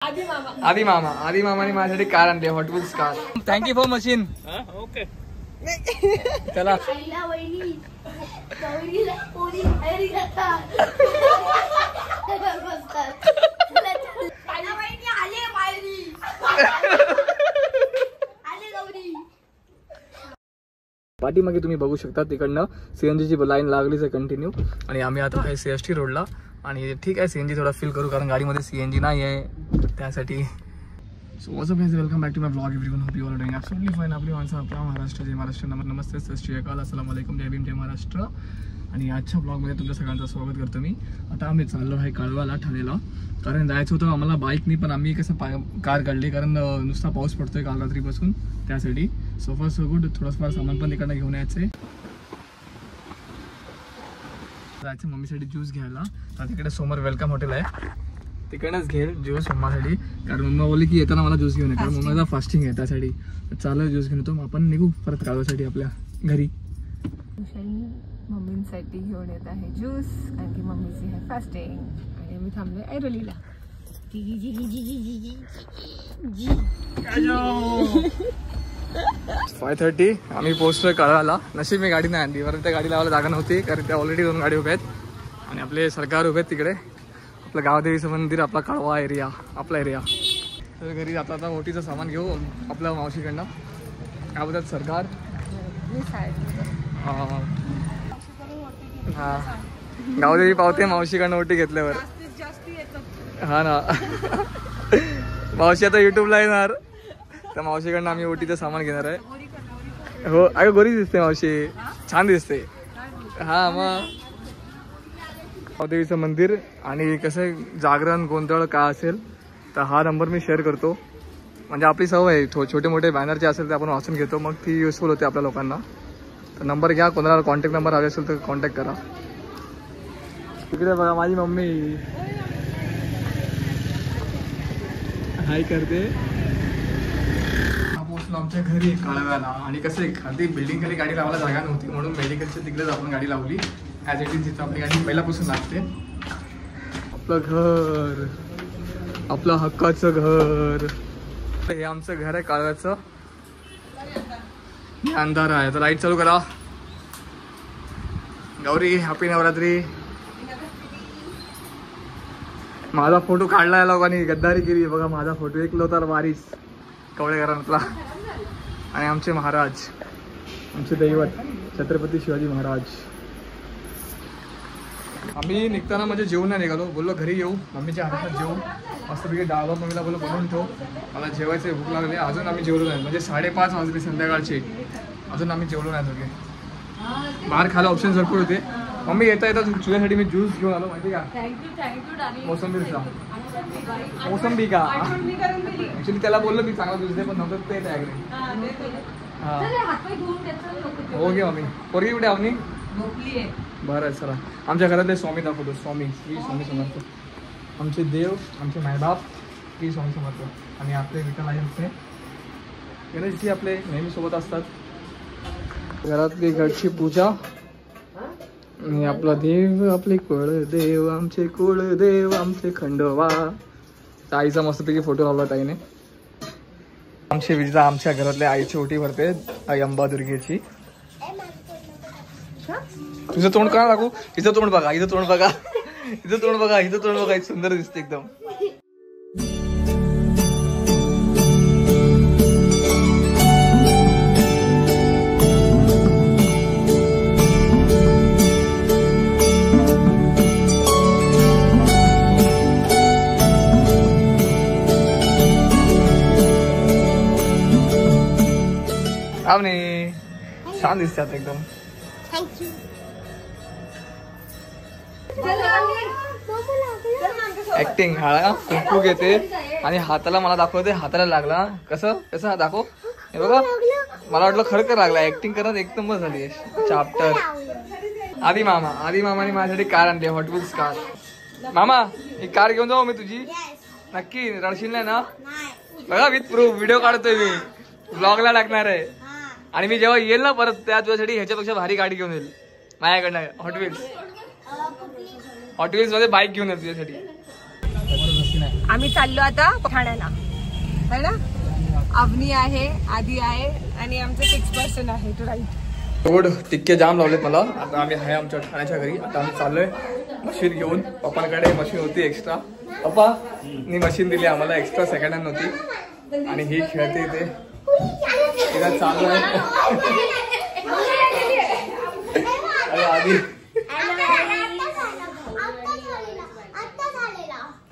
आधी मामाने माझ्यासाठी कार आणली, hot wheels car. Thank you for machine. Okay चला पाठीमागे तुम्ही बघू शकता तिकडनं सीएनजीची लाईन लागलीच आहे कंटिन्यू. आणि आम्ही आता आहे CST रोडला. आणि ठीक आहे, CNG थोडा फील करू कारण गाडीमध्ये CNG नाही आहे त्यासाठी. So what's up guys, welcome back to my blog. Everyone, hope you are doing absolutely fine. आपली माणसं, आपला महाराष्ट्र, जय महाराष्ट्र, नमस्ते, सत श्री अकाल, अस्सलाम वालेकुम, जय भीम, जय महाराष्ट्र. आणि आजच्या ब्लॉगमध्ये तुमच्या सगळ्यांचं स्वागत करतो मी. आता आम्ही चाललो आहे कळवाला, ठाण्याला. कारण जायचं होतं आम्हाला बाईकनी, पण आम्ही कसं कार काढली कारण नुसता पाऊस पडतोय काल रात्रीपासून त्यासाठी. सो फार सो गुड. थोडंफार सामान पण तिकडनं घेऊन यायचं आहे. जायचं मम्मीसाठी ज्यूस घ्यायला. तर तिकडे समोर वेलकम हॉटेल आहे, तिकडनंच घेईल ज्यूस मम्मासाठी. कारण मम्मा बोलली की येताना मला ज्यूस घेऊन ये, कारण मम्माचा फास्टिंग आहे त्यासाठी. चालू ज्यूस घेऊन येतो, आपण निघू परत काढवासाठी आपल्या घरी. मम्मींसाठी घेऊन येत आहे ज्यूस, कारण की मम्मीची आहे फास्टिंग. आणि आम्ही थांबलोय ऐरोलीला. 5:30 आम्ही पोहोचतोय कळवाला. नशीब मी गाडी नाही आणली, बरं त्या गाडी लावायला जागा नव्हती कारण त्या ऑलरेडी 2 गाडी उभ्या आहेत. आणि आपले सरकार उभे आहेत तिकडे. आपलं गावदेवीचं मंदिर, आपला कळवा एरिया, आपला एरिया. तर घरी जाता आता ओटीचं सामान घेऊ आपल्या मावशीकडनं. काय बोलतात सरकार. हा, गावदेवी पावते मावशीकडनं ओटी घेतल्यावर. हा ना मावशी आता युट्यूबला येणार, तर मावशीकडनं आम्ही ओटीचं सामान घेणार आहे. हो, अगं गोरी दिसते मावशी, छान दिसते. हा, मग गावदेवीचं मंदिर. आणि कसं जागरण गोंधळ काय असेल तर हा नंबर मी शेअर करतो. म्हणजे आपली सवय आहे, छोटे मोठे बॅनर जे असेल ते आपण वाचून घेतो, मग ती युजफुल होते आपल्या लोकांना. तर नंबर घ्या, कोणाला कॉन्टॅक्ट नंबर हवे असेल तर कॉन्टॅक्ट करा. तिकडे बघा माझी मम्मी हाय करते. पोहोचलो आमच्या घरी कळव्याला. आणि कसं एखादी बिल्डिंग खाली गाडी लावायला जागा नव्हती, म्हणून मेडिकलच्या तिकडेच आपण गाडी लावली. ॲज इट इज तिथं आपली गाडी पहिल्यापासून लागते. आपलं घर, आपलं हक्काचं घर. हे आमचं घर आहे कळव्याचं. अंधार आहे तर लाईट चालू करा. गौरी, हॅपी नवरात्री. माझा फोटो काढलाय लोकांनी, गद्दारी केली बघा. माझा फोटो एकलो तर वारीस कवळेकरांतला. आणि आमचे महाराज, आमचे दैवत छत्रपती शिवाजी महाराज. आम्ही निघताना म्हणजे जेवून नाही निघालो, बोललो घरी येऊ मम्मीच्या हातात जेवू. मस्तपैकी डाळ भात मम्मीला बोललो बनवून ठेव, मला जेवायचे भूक लागले. अजून आम्ही जेवलो नाही, म्हणजे 5:30 वाजले संध्याकाळचे, अजून आम्ही जेवलो नाही दोघे. बाहेर खायला ऑप्शन भरपूर होते. मम्मी येता येतात तुझ्यासाठी मी ज्यूस घेऊन आलो, माहिती का. मोसंबीचा. मोसंबी का ऍक्च्युली त्याला बोललो मी चांगला ज्यूस दे, पण नव्हतं ते त्याकडे. हा, हो घे मम्मी. पोरगी कुठे आवनी. बरं चला, आमच्या घरातले स्वामी दाखवतो. स्वामी, श्री स्वामी समर्थ. आमचे देव, आमचे मायबाप, श्री स्वामी समर्थ. आणि आपले विठ्ठल आहे, गणेशजी आपले नेहमी सोबत असतात. घरातली घरची पूजा. आणि आपला देव, आपले कुळदेव, आमचे कुळदेव, आमचे खंडोबा. आईचा मस्तपैकी फोटो लावला ताईने. आमची विजिता आमच्या घरातल्या आईची ओटी भरते, आई अंबादुर्गेची. तुझं तोंड का दाखवू. हिचं तोंड बघा, हिचं तोंड बघा, हिचं तोंड बघा, हिचं तोंड बघा. सुंदर दिसते एकदम. आवनी छान दिसते आता एकदम. थँक्यू. ऍक्टिंग. हा, कुंकू घेते आणि हाताला मला दाखवते, हाताला लागला. कसं कसं दाखव. हे बघा, मला वाटलं खरं लागला. ऍक्टिंग करत एक नंबर झाली. चॅप्टर. आधी मामाने माझ्यासाठी कार आणली, हॉट व्हील्स कार. मामा, ही कार घेऊन जाऊ मी तुझी. नक्की रडशील नाही ना. बघा विथ प्रूफ व्हिडिओ काढतोय मी, ब्लॉगला टाकणार आहे. आणि मी जेव्हा येईल ना परत, त्या तुझ्यासाठी ह्याच्यापेक्षा भारी गाडी घेऊन येईल माझ्याकडनं. हॉट व्हील्स मध्ये बाईक घेऊन येईल तुझ्यासाठी. आम्ही चाललो आता ठाण्याला, है ना? अवनी आहे, आधी आहे आणि आमचं 6% आहे टू राईट. रोड टिक्के जाम लावलेत मला. आता आम्ही आहे आमच्या ठाण्याच्या घरी. आता आम्ही चाललोय मशीन घेऊन. पप्पांकडे मशीन होती एक्स्ट्रा. पप्पानी मशीन दिली आम्हाला एक्स्ट्रा, सेकंड हँड नव्हती. आणि ही खेळते इथे तिला चालू आहे. अरे आधी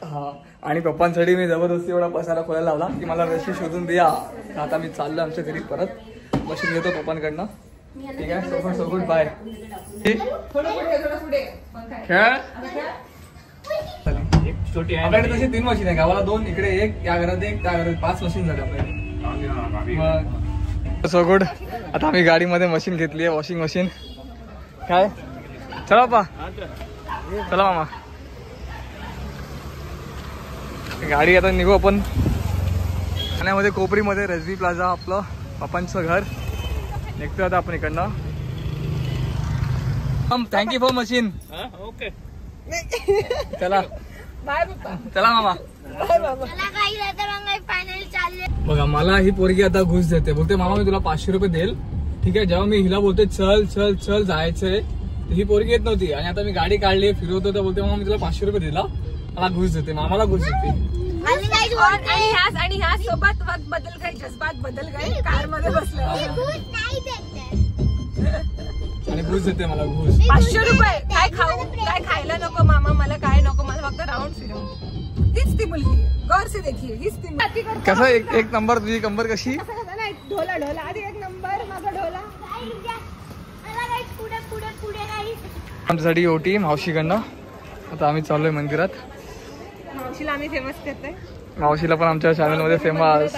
हा. आणि पप्पांसाठी मी जबरदस्ती एवढा पसारा खोलायला लावला की मला रशी शोधून द्या. आता मी चाललो आमच्या घरी परत. मशीन घेतो पप्पांकडनं. ठीक आहे, सो गुड बाय. खेळ. आपल्याकडे तशी 3 मशीन आहे. गावाला 2, इकडे 1, या घरात 1, त्या घरात 5 मशीन झाले आपल्याकडे. So good. आता आम्ही गाडीमध्ये मशीन घेतली आहे, वॉशिंग मशीन. काय चला पा, चला मामा. गाडी आता निघू आपण. ठाण्यामध्ये कोपरीमध्ये रजवी प्लाझा आपलं पप्पांचं घर. निघतो आता आपण इकडनं. Thank you for machine. ओके चला बाय पप्पा. चला मामा. बघा मला ही पोरगी आता घुस देते. बोलते मामा मी तुला 500 रुपये देईल. ठीक आहे. जेव्हा मी हिला बोलते चल चल चल जायचंय, ही पोरगी येत नव्हती. आणि आता मी गाडी काढली फिरवतो तर बोलते मामा मी तुला 500 रुपये दिला. मला घुस देते, मामाला घुस देते. आणि ह्या सोबत वक्त बदल गई, जज्बात बदल गए. कार मध्ये बसले आणि घुस देते मला. घुस 500 रुपये. काय खाऊ, काय खायला नको मामा, मला काय नको, मला फक्त राऊंड फिरव. हीच ती मुलगी, गौर से देखिए, हीच ती मुलगी. कसं एक नंबर तुझी कंबर कशी? ढोला ढोला आधी 1 नंबर, माझा ढोला. आमच्यासाठी ओटी मावशीकडनं. आता आम्ही चाललोय मंदिरात. मावशीला आम्ही फेमस करतोय. मावशीला पण आमच्या चॅनल मध्ये फेमस.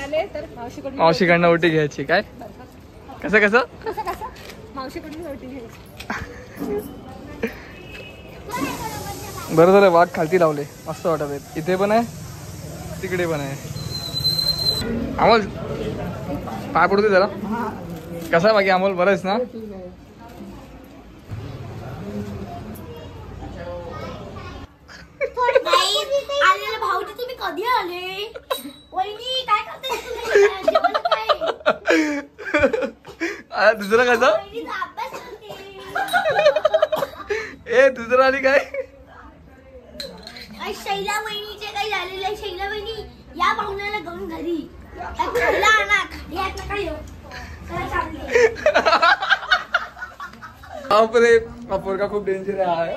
मावशीकडनं ओटी घ्यायची. काय कसं कसं मावशीकडून ओटी घ्यायची. बरं झालं वाघ खालती लावले, मस्त वाटत आहेत. इथे पण आहे, तिकडे पण आहे. अमोल पाय पडते जरा. कसा आहे बाकी अमोल, बरं आहेस ना? भाऊजी तुम्ही कधी आले? वहिनी काय करते? दुसरं कसं ए दुसरं आणि काय? शैला वहिनीचे काही झालेलं आहे. शैला वहिनी या पाहुण्याला घेऊन घरी बापरे, पोरगा खूप डेंजर आहे.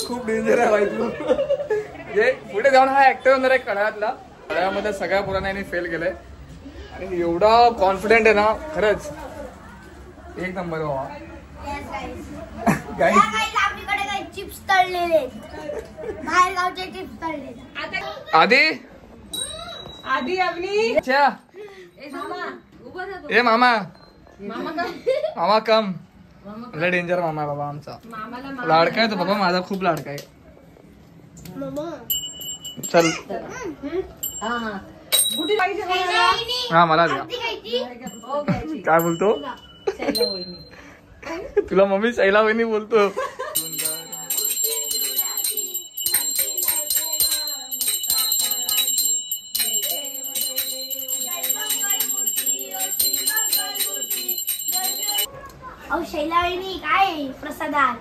खूप डेंजर आहे बाई तू. म्हणजे पुढे जाऊन हा ऍक्टिव्ह होणार आहे कळ्यातला. कळ्यामध्ये सगळ्या पोरांनी फेल केलंय आणि एवढा कॉन्फिडेंट आहे ना, खरंच 1 नंबर बाबा. चिप्स तळलेले, बाहेर गावचे चिप्स तळलेले. आधी आधी अवनी ए मामा, मामा कम. लय डेंजर मामा आहे बाबा आमचा. लाडका आहे तो बाबा माझा, खूप लाडका आहे. चल हा मला द्या. काय बोलतो तुला मम्मी? शैला वहिनी बोलतो. शैला वहिनी काय प्रसादात?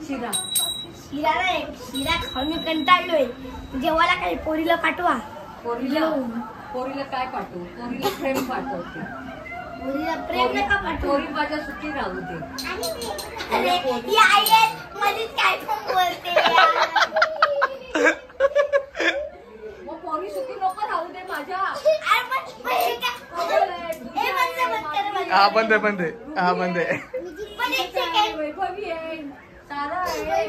शिरा. शिरा नाही, शिरा खाऊन कंटाळलोय. जेवायला काय पोरीला पाठवा. पोरीला काय पाठवू? पोरीला प्रेम पाठवते. पोरीला प्रेम नका पाठवू. पोरी माझ्या सुखी राहू दे. अरे ही आई आहे, मध्येच काय पण बोलते. मग पोरी सुखी नको राहू दे माझ्या. हा बंद आहे, बंद आहे, हा बंद आहे. वैभवी आहे, सारा आहे,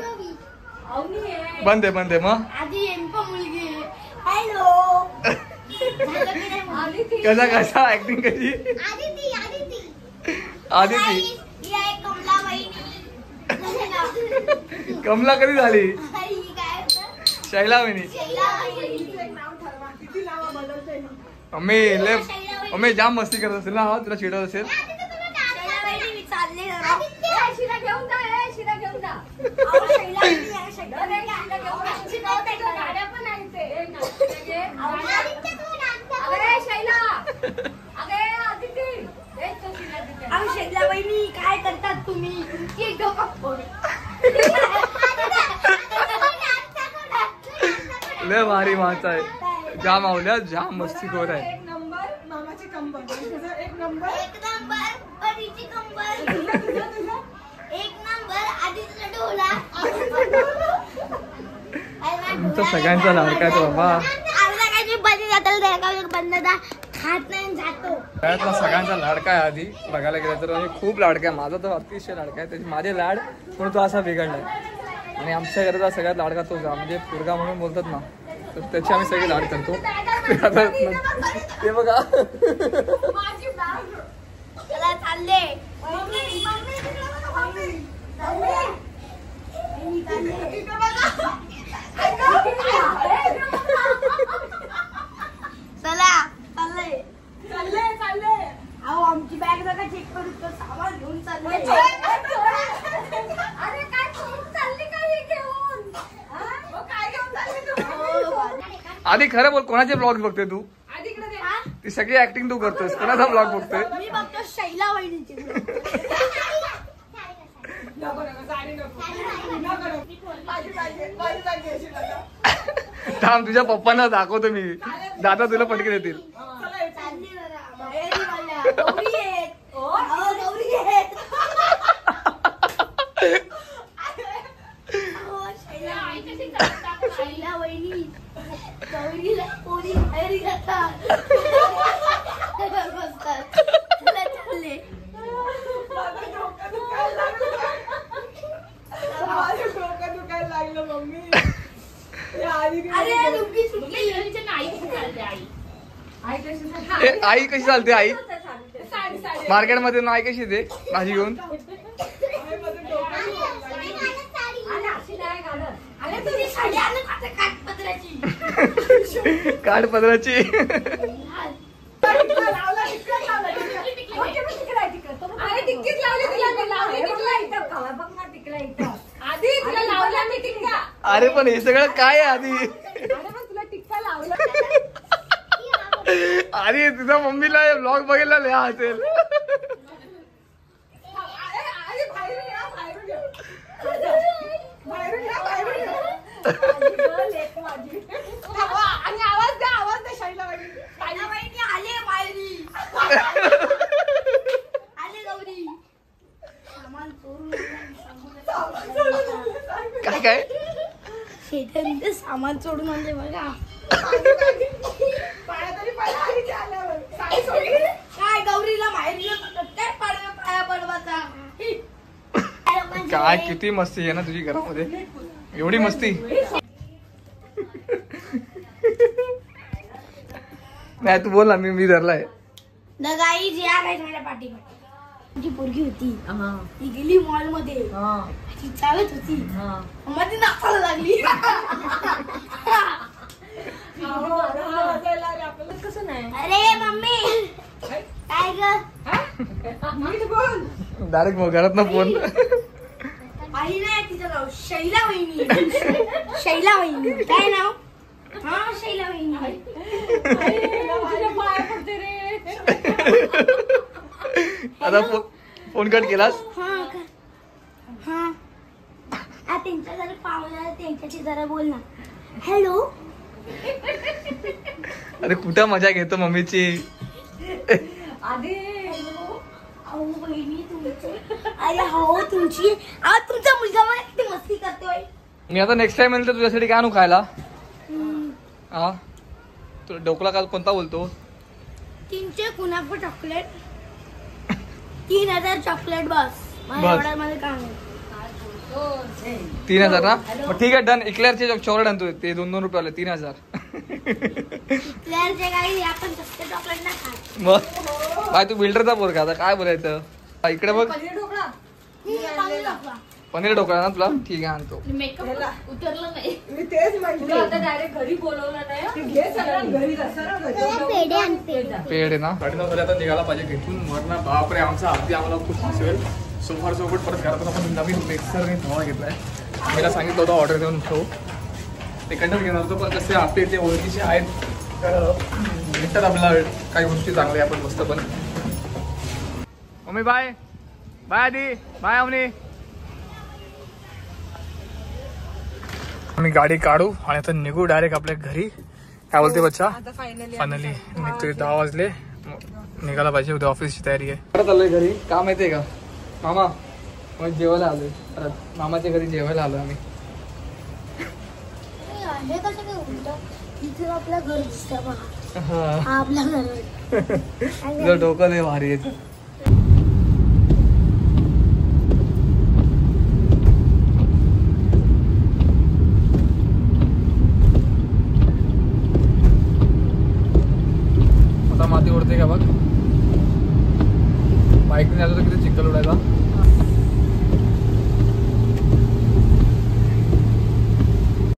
अवनी आहे. बंद आहे, बंद आहे. मग आधी मुलगी. हॅलो कसा कसा ऍक्टिंग कशी? आदिती कमला वहिनी. कमला कधी झाली? शैला वहिनी. मम्मी ले मम्मी जाम मस्ती करत असेल ना, तुला चिडवत असेल. शिरा घेऊन जा, शिरा घेऊन जा. गाड्या पण आहे. अरे शैला अरे आदिती अहो शैला वहिनी काय करतात तुम्ही? तुमची एक डोकं फोड. लय भारी माणसं आहे, जाम आवल्या, जाम मस्तीखोर आहे. एक नंबर मामाची कंबर. तुझं एक नंबर. एक नंबर परीची कंबर. एक नंबर आधीचा डोला. तुमचा सगळ्यांचा लाडका आहे तो बाबा. अर्धा काय मी बंद जातो बंद खात नाही जातो. त्यातला सगळ्यांचा लाडका आहे आधी बघायला गेलं तर, आणि खूप लाडका आहे. माझा तर अतिशय लाडका आहे, त्याचे माझे लाड पण तो असा बिघडलाय. आणि आमच्या घराचा सगळ्यात लाडका तो म्हणजे पोरगा म्हणून बोलतात ना, तर त्याची आम्ही सगळे लाड करतो. ते बघा चला चालले. चला चालले. अहो आमची बॅग बघा चेक करू, तो सामान घेऊन चालले. अरे काय चालली काय घेऊन काय घेऊन चालली तू? आधी खरं बोल, कोणाचे ब्लॉग बघते तू? आधी इकडे दे. ती सगळी ऍक्टिंग तू करतोस, कोणाचा ब्लॉग बघतोय? मी बघतो शैला वहिनीचे नको साडी नको. माझी पाहिजे अशी दादा. थांब, तुझ्या पप्पांना दाखवतो मी, दादा तुला पटके देतील. चला येते. चालली जरा बाहेर मला. गौरी आहेत. अहो, गौरी आहेत. अहो, शैला वहिनी गौरीला पोरी बाहेर घेतात. बसतात. चला चालले. माझं डोकं दुखायला लागलं मम्मी. या आधी अरे लुंगी सुटली. आई कशी चालते? आई साडी साडी. मार्केटमध्ये आई कशी येते भाजी घेऊन? माझं डोकं अरे तुझी साडी आणू का त्या काठपदराची? काठपदराची. लावला टिक्का लावला टिक्का. अरे टिक्कीच लावली तिला मी, लावली टिकला इथं बघ ना, टिकला इथं आधी तिला लावला मी टिक्का. अरे पण हे सगळं काय आहे आधी? अरे पण तुला टिक्का लावला. आधी तुझ्या मम्मीला ब्लॉग बघायला लिहा असेल. अरे बाहेरून या. आणि आवाज द्या शैला वहिनी. शैला वहिनी आले माहेरी. आले गौरी. सामान चोरून काय शेतामध्ये सामान सोडून आणले बघा. पाया तरी पाया आधी आल्यावर साडी सोडली. काय गौरीला माहेरीला काय पाया पडवाचा. काय किती मस्ती आहे ना तुझी घरामध्ये, एवढी मस्ती. नाही तू बोल ना, मी धरलाय. दगाई जी आहे माझ्या पाठीपाठी. जी पोरगी होती ती गेली मॉल मध्ये. ती चालत होती मध्ये नाचायला लागली. कसं नाही अरे मम्मी काय ग? डायरेक्ट मग घरात ना फोन. आई नाही तिचं नाव शैला वहिनी. शैला वहिनी काय नाव? हा शैला वहिनी. पाया पडते रे. आता फोन कट केलास? हा त्यांच्या जरा पाहुणा त्यांच्याशी जरा बोल ना. हॅलो. अरे कुठं मजा घेतो मम्मीची. आधी अहो बहिणी तुमची. अरे हो तुमची. तुमचा मुलगा मला किती मस्ती करतोय. मी आता नेक्स्ट टाइम येईल तर तुझ्यासाठी काय आणू खायला? हा तुला ढोकळा काल कोणता बोलतो? 300 कुनाफा चॉकलेट. 3000 चॉकलेट बस. बस. मला काम 3000 ना? मग ठीक आहे डन. इक्लेअरचे चॉकलेट आणतो ते 2-2 रुपयाला 3000. प्लेअरचे काही आपण फक्त चॉकलेट ना खात. मग काय तू बिल्डरचा पोरगा, आता काय बोलायचं. इकडे बघ, पनीर ढोकळा पनीर ढोकळा ना तुला? ठीक आहे आणतो. मेकअप उतरलं नाही. मी तेच म्हटलं. तुला आता डायरेक्ट घरी बोलवलं नाही. घे सगळं घरी पेड आहे ना. 9:30 आता निघाला पाहिजे घेतून वरना. बापरे आमचा आधी आम्हाला खूप हसवेल. सोफार सोबत परत घरातून आपण नवीन मिक्सर धुवा घेतलाय. आम्हाला सांगितलं होतं ऑर्डर देऊन ठेव. ते कंडक्ट घेणार होतो पण कसे आपले ते ओळखीचे आहेत भेटतात आपल्याला काही गोष्टी चांगल्या आपण मस्त पण. मम्मी बाय बाय आधी बाय अवनी. आम्ही गाडी काढू आणि आता निघू डायरेक्ट आपल्या घरी. काय बोलते बच्चा? आता फायनली निघतोय. 10 वाजले निघायला पाहिजे. उद्या ऑफिसची तयारी आहे. परत आलोय घरी. का माहितीये का मामा मग जेवायला आलोय परत. मामाच्या घरी जेवायला आलोय आम्ही. हे कसं काय उलटं? इथे आपलं घर दिसतं बघा. हा हा आपलं घर. तुझं डोकं लय भारी आहे. आता माती उडते का बघ. बाईकने आलो तर किती चिखल उडायचा.